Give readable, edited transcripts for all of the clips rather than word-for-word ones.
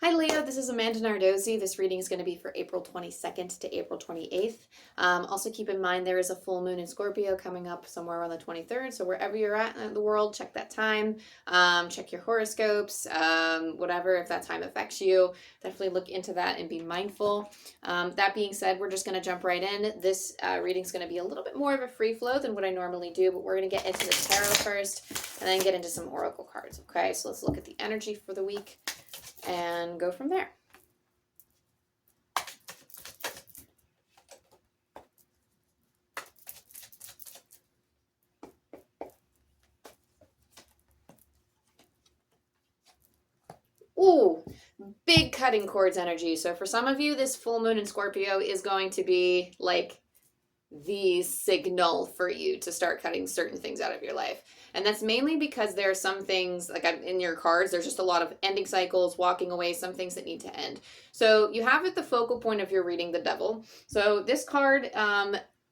Hi Leo, this is Amanda Nardozzi. This reading is going to be for April 22nd to April 28th. Also keep in mind there is a full moon in Scorpio coming up somewhere around the 23rd, so wherever you're at in the world, check that time. Check your horoscopes, whatever, if that time affects you. Definitely look into that and be mindful. That being said, we're just going to jump right in. This reading is going to be a little bit more of a free flow than what I normally do, but we're going to get into the tarot first and then get into some oracle cards, okay? So let's look at the energy for the week and go from there. Ooh, big cutting cords energy. So for some of you, this full moon in Scorpio is going to be like the signal for you to start cutting certain things out of your life. And that's mainly because there are some things, like in your cards, there's just a lot of ending cycles, walking away, some things that need to end. So you have at the focal point of your reading the devil. So this card,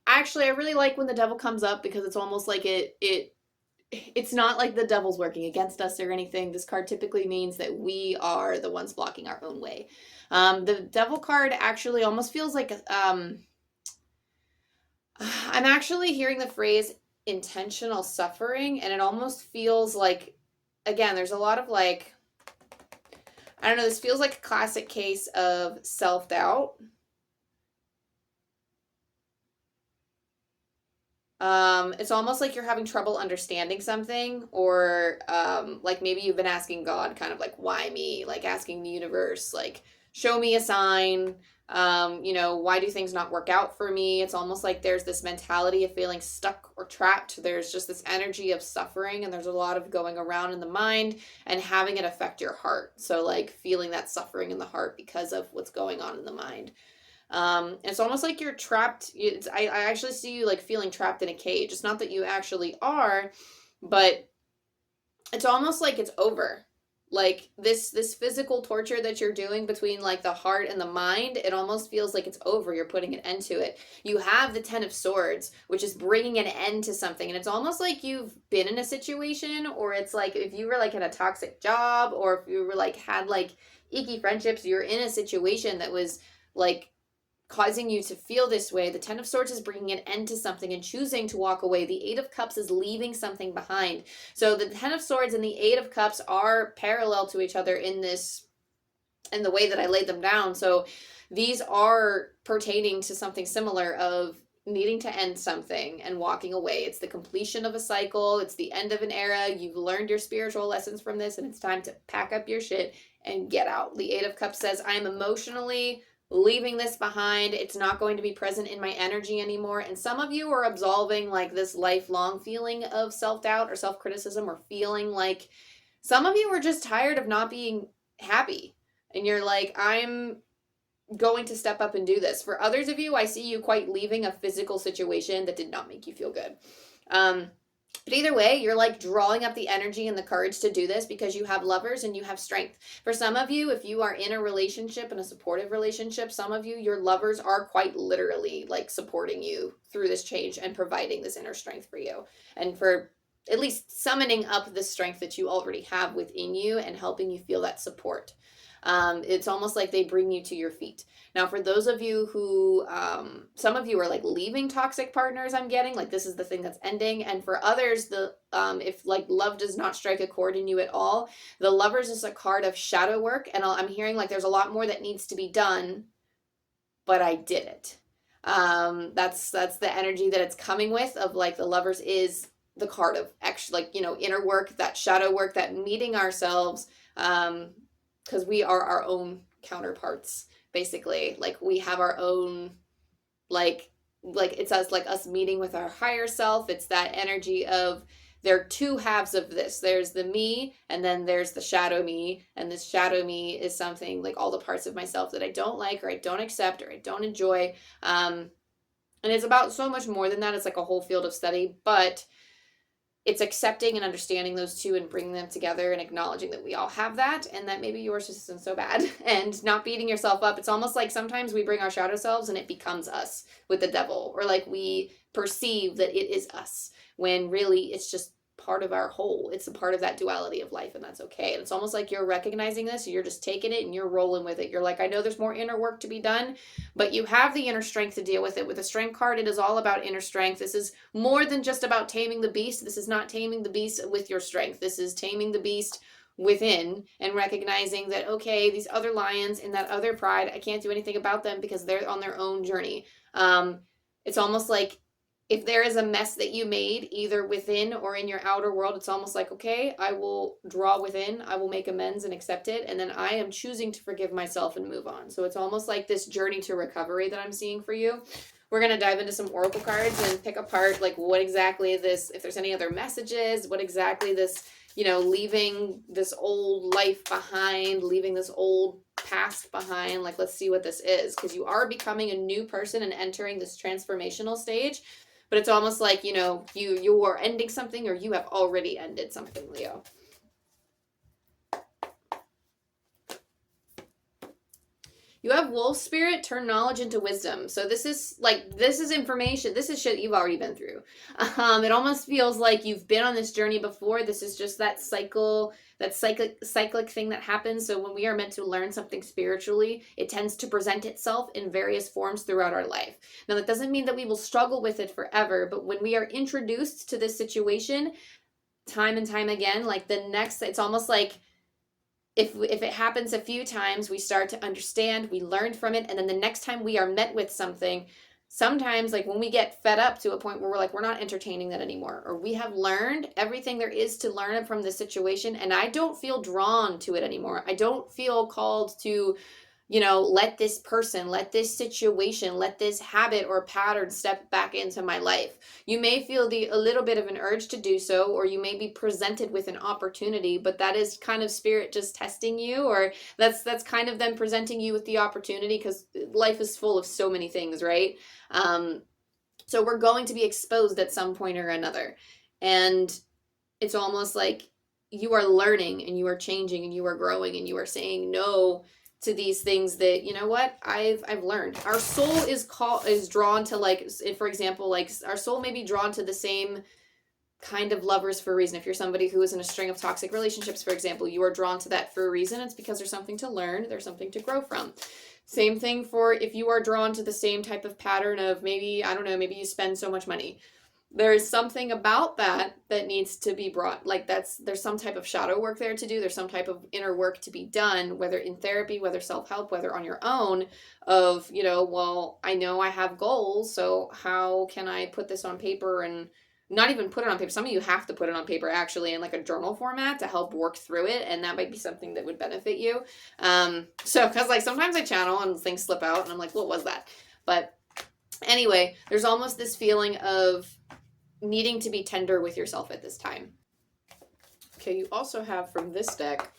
actually, I really like when the devil comes up because it's almost like it's not like the devil's working against us or anything. This card typically means that we are the ones blocking our own way. The devil card actually almost feels like I'm actually hearing the phrase intentional suffering, and it almost feels like, again, there's a lot of like, I don't know, this feels like a classic case of self-doubt. It's almost like you're having trouble understanding something, or like maybe you've been asking God kind of like, why me? Like asking the universe, like, show me a sign. Why do things not work out for me? It's almost like there's this mentality of feeling stuck or trapped. There's just this energy of suffering, and there's a lot of going around in the mind and having it affect your heart. So, like, feeling that suffering in the heart because of what's going on in the mind. It's almost like you're trapped. I actually see you like feeling trapped in a cage. It's not that you actually are, but it's almost like it's over. Like this physical torture that you're doing between like the heart and the mind, it almost feels like it's over. You're putting an end to it. You have the 10 of swords, which is bringing an end to something, and it's almost like you've been in a situation, or it's like if you were like in a toxic job, or if you were like had like icky friendships, you're in a situation that was like causing you to feel this way. The 10 of swords is bringing an end to something and choosing to walk away. The 8 of cups is leaving something behind. So the 10 of swords and the 8 of cups are parallel to each other in the way that I laid them down. So these are pertaining to something similar of needing to end something and walking away. It's the completion of a cycle. It's the end of an era. You've learned your spiritual lessons from this, and it's time to pack up your shit and get out. The 8 of cups says, I am emotionally leaving this behind. It's not going to be present in my energy anymore. And some of you are absolving like this lifelong feeling of self-doubt or self-criticism, or feeling like some of you are just tired of not being happy. And you're like, I'm going to step up and do this. For others of you, I see you quite leaving a physical situation that did not make you feel good. But either way, you're like drawing up the energy and the courage to do this because you have lovers and you have strength. For some of you, if you are in a relationship, in a supportive relationship, some of you, your lovers are quite literally like supporting you through this change and providing this inner strength for you. And for at least summoning up the strength that you already have within you and helping you feel that support. It's almost like they bring you to your feet. Now, for those of you who, some of you are like leaving toxic partners, I'm getting like this is the thing that's ending. And for others, if like love does not strike a chord in you at all, the lovers is a card of shadow work. And I'm hearing like there's a lot more that needs to be done, but I did it. That's the energy that it's coming with, of like the lovers is the card of actually like, inner work, that shadow work, that meeting ourselves, because we are our own counterparts, basically. Like we have our own, like it's us meeting with our higher self. It's that energy of, there are two halves of this. There's the me, and then there's the shadow me. And this shadow me is something like all the parts of myself that I don't like, or I don't accept, or I don't enjoy. And it's about so much more than that. It's like a whole field of study, but it's accepting and understanding those two and bringing them together and acknowledging that we all have that, and that maybe yours just isn't so bad, and not beating yourself up. It's almost like sometimes we bring our shadow selves and it becomes us with the devil, or like we perceive that it is us when really it's just part of our whole. It's a part of that duality of life, and that's okay. And it's almost like you're recognizing this, you're just taking it and you're rolling with it. You're like, I know there's more inner work to be done, but you have the inner strength to deal with it. With the strength card, it is all about inner strength. This is more than just about taming the beast. This is not taming the beast with your strength. This is taming the beast within and recognizing that, okay, these other lions and that other pride, I can't do anything about them because they're on their own journey. It's almost like if there is a mess that you made either within or in your outer world, it's almost like, okay, I will draw within, I will make amends and accept it, and then I am choosing to forgive myself and move on. So it's almost like this journey to recovery that I'm seeing for you. We're going to dive into some oracle cards and pick apart like what exactly this, if there's any other messages, what exactly this, you know, leaving this old life behind, leaving this old past behind. Like, let's see what this is, because you are becoming a new person and entering this transformational stage. But it's almost like, you know, you are ending something, or you have already ended something, Leo. You have wolf spirit, turn knowledge into wisdom. So this is information. This is shit you've already been through. It almost feels like you've been on this journey before. This is just that cycle, that cyclic thing that happens. So when we are meant to learn something spiritually, it tends to present itself in various forms throughout our life. Now, that doesn't mean that we will struggle with it forever, but when we are introduced to this situation time and time again, like it's almost like, if it happens a few times, we start to understand, we learn from it, and then the next time we are met with something, sometimes like when we get fed up to a point where we're like, we're not entertaining that anymore, or we have learned everything there is to learn from this situation, and I don't feel drawn to it anymore. I don't feel called to, you know, let this person, let this situation, let this habit or pattern step back into my life. You may feel a little bit of an urge to do so, or you may be presented with an opportunity, but that is kind of spirit just testing you, or that's kind of them presenting you with the opportunity, because life is full of so many things, right? So we're going to be exposed at some point or another. And it's almost like you are learning and you are changing and you are growing and you are saying no to these things that, you know what, I've learned. Our soul is drawn to, like, for example, like our soul may be drawn to the same kind of lovers for a reason. If you're somebody who is in a string of toxic relationships, for example, you are drawn to that for a reason. It's because there's something to learn, there's something to grow from. Same thing for if you are drawn to the same type of pattern of maybe, I don't know, maybe you spend so much money. There's something about that needs to be brought, like there's some type of shadow work there to do. There's some type of inner work to be done, whether in therapy, whether self-help, whether on your own, of, you know, well, I know I have goals, so how can I put this on paper, and not even put it on paper. Some of you have to put it on paper actually in like a journal format to help work through it, and that might be something that would benefit you. So, because like sometimes I channel and things slip out and I'm like, what was that? But anyway, there's almost this feeling of needing to be tender with yourself at this time. Okay, you also have from this deck,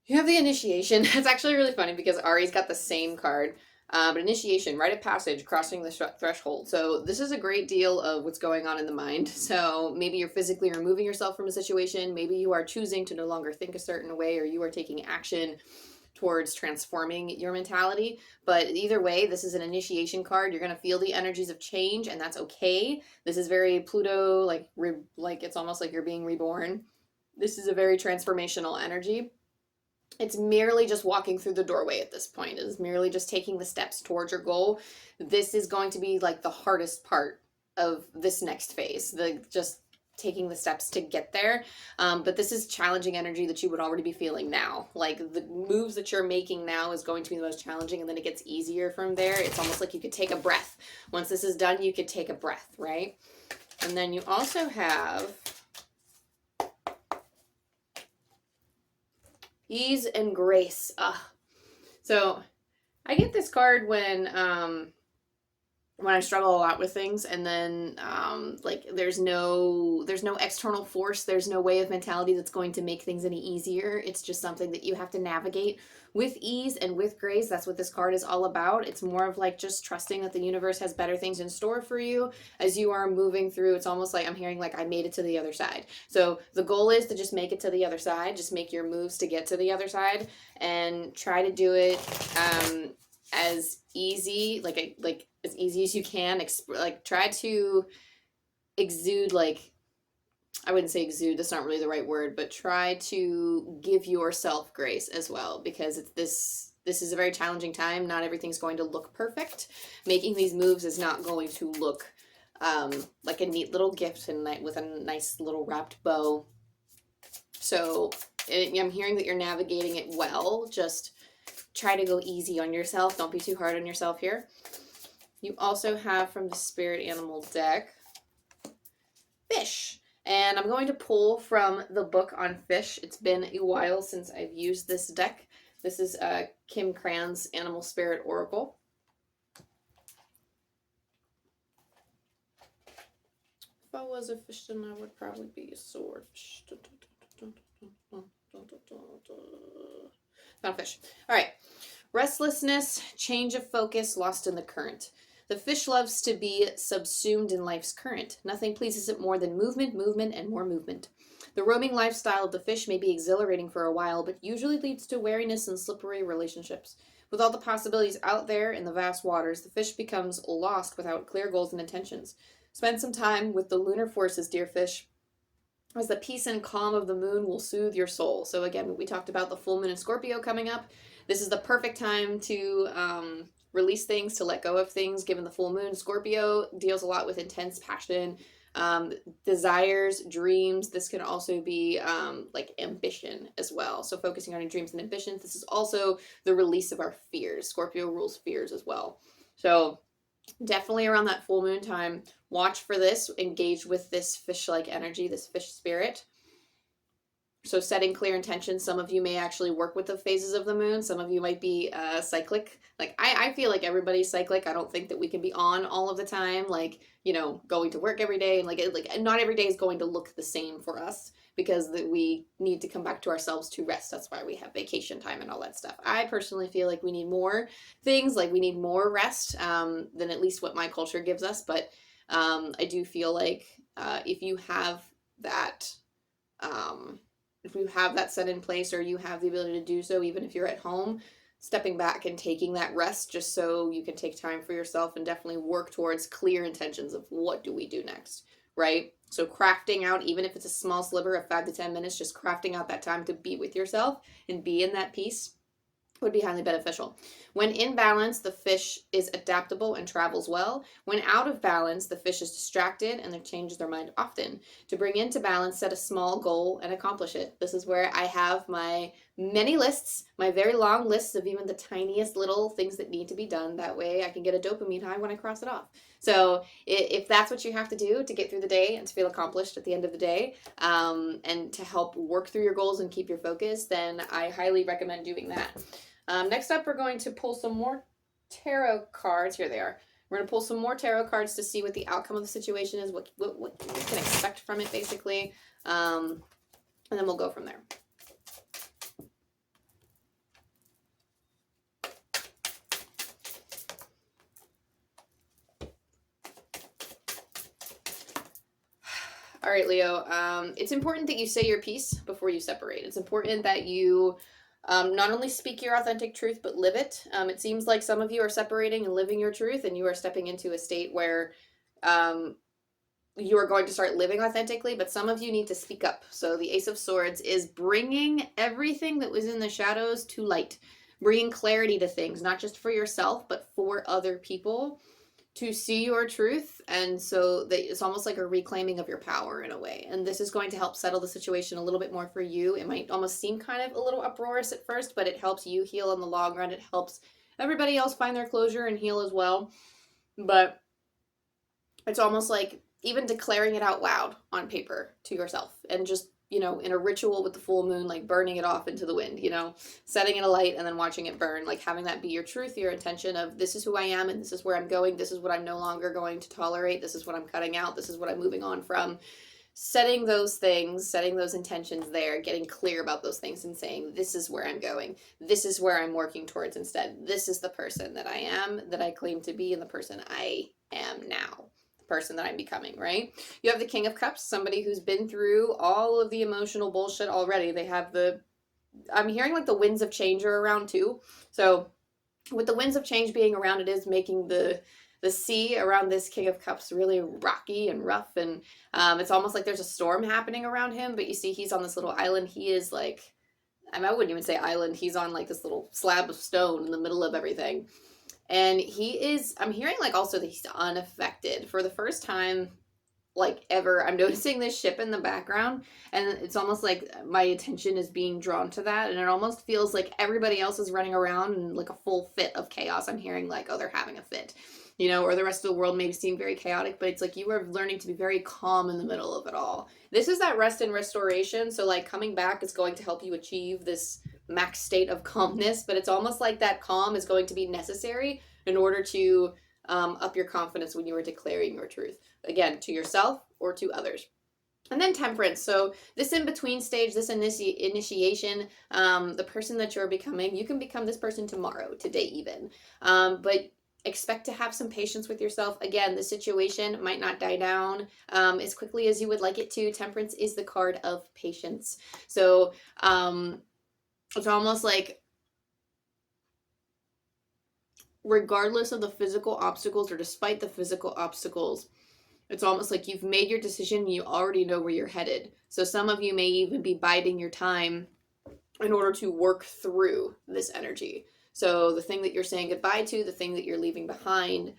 you have the initiation. It's actually really funny because Ari's got the same card. But initiation, rite of passage, crossing the threshold. So this is a great deal of what's going on in the mind. So maybe you're physically removing yourself from a situation. Maybe you are choosing to no longer think a certain way, or you are taking action towards transforming your mentality. But either way, this is an initiation card. You're going to feel the energies of change, and that's okay. This is very Pluto, like it's almost like you're being reborn. This is a very transformational energy. It's merely just walking through the doorway at this point. It is merely just taking the steps towards your goal. This is going to be like the hardest part of this next phase, just taking the steps to get there. But this is challenging energy that you would already be feeling now. Like the moves that you're making now is going to be the most challenging, and then it gets easier from there. It's almost like you could take a breath. Once this is done, you could take a breath, right? And then you also have ease and grace. So I get this card when I struggle a lot with things, and then like there's no external force, there's no way of mentality that's going to make things any easier. It's just something that you have to navigate with ease and with grace. That's what this card is all about. It's more of like just trusting that the universe has better things in store for you as you are moving through. It's almost like I'm hearing like I made it to the other side. So the goal is to just make it to the other side, just make your moves to get to the other side, and try to do it as easy, like as easy as you can. Like try to exude, like, I wouldn't say exude, that's not really the right word, but try to give yourself grace as well, because this is a very challenging time. Not everything's going to look perfect. Making these moves is not going to look like a neat little gift and with a nice little wrapped bow. So I'm hearing that you're navigating it well. Just try to go easy on yourself. Don't be too hard on yourself here. You also have from the spirit animal deck, fish. And I'm going to pull from the book on fish. It's been a while since I've used this deck. This is Kim Cran's Animal Spirit Oracle. If I was a fish, then I would probably be a swordfish. Found fish. All right. Restlessness, change of focus, lost in the current. The fish loves to be subsumed in life's current. Nothing pleases it more than movement, movement, and more movement. The roaming lifestyle of the fish may be exhilarating for a while, but usually leads to wariness and slippery relationships. With all the possibilities out there in the vast waters, the fish becomes lost without clear goals and intentions. Spend some time with the lunar forces, dear fish, as the peace and calm of the moon will soothe your soul. So again, we talked about the full moon in Scorpio coming up. This is the perfect time to release things, to let go of things, given the full moon. Scorpio deals a lot with intense passion, desires, dreams. This can also be like ambition as well. So focusing on your dreams and ambitions. This is also the release of our fears. Scorpio rules fears as well. So definitely around that full moon time, watch for this, engage with this fish-like energy, this fish spirit. So setting clear intentions. Some of you may actually work with the phases of the moon. Some of you might be cyclic. Like I feel like everybody's cyclic. I don't think that we can be on all of the time, like, you know, going to work every day, and like not every day is going to look the same for us, because we need to come back to ourselves to rest. That's why we have vacation time and all that stuff. I personally feel like we need more things, like we need more rest than at least what my culture gives us. But I do feel like if you have that set in place, or you have the ability to do so, even if you're at home, stepping back and taking that rest just so you can take time for yourself and definitely work towards clear intentions of what do we do next, right? So crafting out, even if it's a small sliver of 5 to 10 minutes, just crafting out that time to be with yourself and be in that peace would be highly beneficial. When in balance, the fish is adaptable and travels well. When out of balance, the fish is distracted and they change their mind often. To bring into balance, set a small goal and accomplish it. This is where I have my many lists, my very long lists of even the tiniest little things that need to be done. That way I can get a dopamine high when I cross it off. So if that's what you have to do to get through the day and to feel accomplished at the end of the day, and to help work through your goals and keep your focus, then I highly recommend doing that. Next up, we're going to pull some more tarot cards. Here they are. We're going to pull some more tarot cards to see what the outcome of the situation is, what you can expect from it, basically. And then we'll go from there. All right, Leo. It's important that you say your piece before you separate. It's important that you not only speak your authentic truth, but live it. It seems like some of you are separating and living your truth, and you are stepping into a state where you are going to start living authentically, but some of you need to speak up. So the Ace of Swords is bringing everything that was in the shadows to light, bringing clarity to things, not just for yourself, but for other people to see your truth. And so it's almost like a reclaiming of your power in a way. And this is going to help settle the situation a little bit more for you. It might almost seem kind of a little uproarious at first, but it helps you heal in the long run. It helps everybody else find their closure and heal as well. But it's almost like even declaring it out loud on paper to yourself, and just, you know, in a ritual with the full moon, like burning it off into the wind, you know, setting it alight and then watching it burn, like having that be your truth, your intention of this is who I am and this is where I'm going. This is what I'm no longer going to tolerate. This is what I'm cutting out. This is what I'm moving on from. Setting those things, setting those intentions there, getting clear about those things and saying, this is where I'm going. This is where I'm working towards instead. This is the person that I am, that I claim to be, and the person I am now. Person that I'm becoming, right? You have the King of Cups, somebody who's been through all of the emotional bullshit already. They have I'm hearing like the winds of change are around too. So with the winds of change being around, it is making the the sea around this King of Cups really rocky and rough, and it's almost like there's a storm happening around him, but you see he's on this little island. He is like, I mean, I wouldn't even say island. He's on like this little slab of stone in the middle of everything. And he is, I'm hearing like also that he's unaffected for the first time like ever. I'm noticing this ship in the background, and it's almost like my attention is being drawn to that, and it almost feels like everybody else is running around in like a full fit of chaos. I'm hearing like, oh, they're having a fit, you know, or the rest of the world maybe seem very chaotic, but it's like you are learning to be very calm in the middle of it all. This is that rest and restoration, so like coming back is going to help you achieve this max state of calmness, but it's almost like that calm is going to be necessary in order to up your confidence when you are declaring your truth, again, to yourself or to others. And then temperance. So this in-between stage, this initiation, the person that you're becoming, you can become this person tomorrow, today even. But expect to have some patience with yourself. Again, the situation might not die down as quickly as you would like it to. Temperance is the card of patience. So it's almost like regardless of the physical obstacles or despite the physical obstacles, it's almost like you've made your decision, you already know where you're headed. So some of you may even be biding your time in order to work through this energy. So the thing that you're saying goodbye to, the thing that you're leaving behind,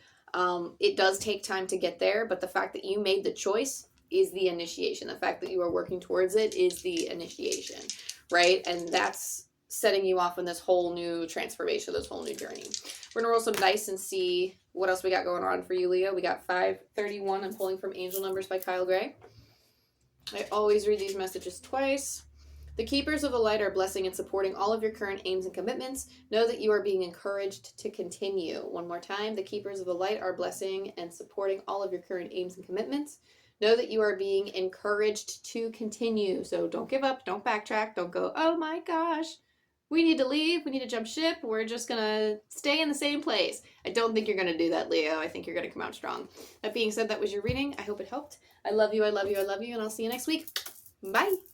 it does take time to get there, but the fact that you made the choice is the initiation. The fact that you are working towards it is the initiation, right? And that's setting you off on this whole new transformation, this whole new journey. We're gonna roll some dice and see what else we got going on for you, Leo. We got 531. I'm pulling from Angel Numbers by Kyle Gray. I always read these messages twice. The keepers of the light are blessing and supporting all of your current aims and commitments. Know that you are being encouraged to continue. One more time. The keepers of the light are blessing and supporting all of your current aims and commitments. Know that you are being encouraged to continue. So don't give up. Don't backtrack. Don't go, oh my gosh, we need to leave. We need to jump ship. We're just going to stay in the same place. I don't think you're going to do that, Leo. I think you're going to come out strong. That being said, that was your reading. I hope it helped. I love you. I love you. I love you. And I'll see you next week. Bye.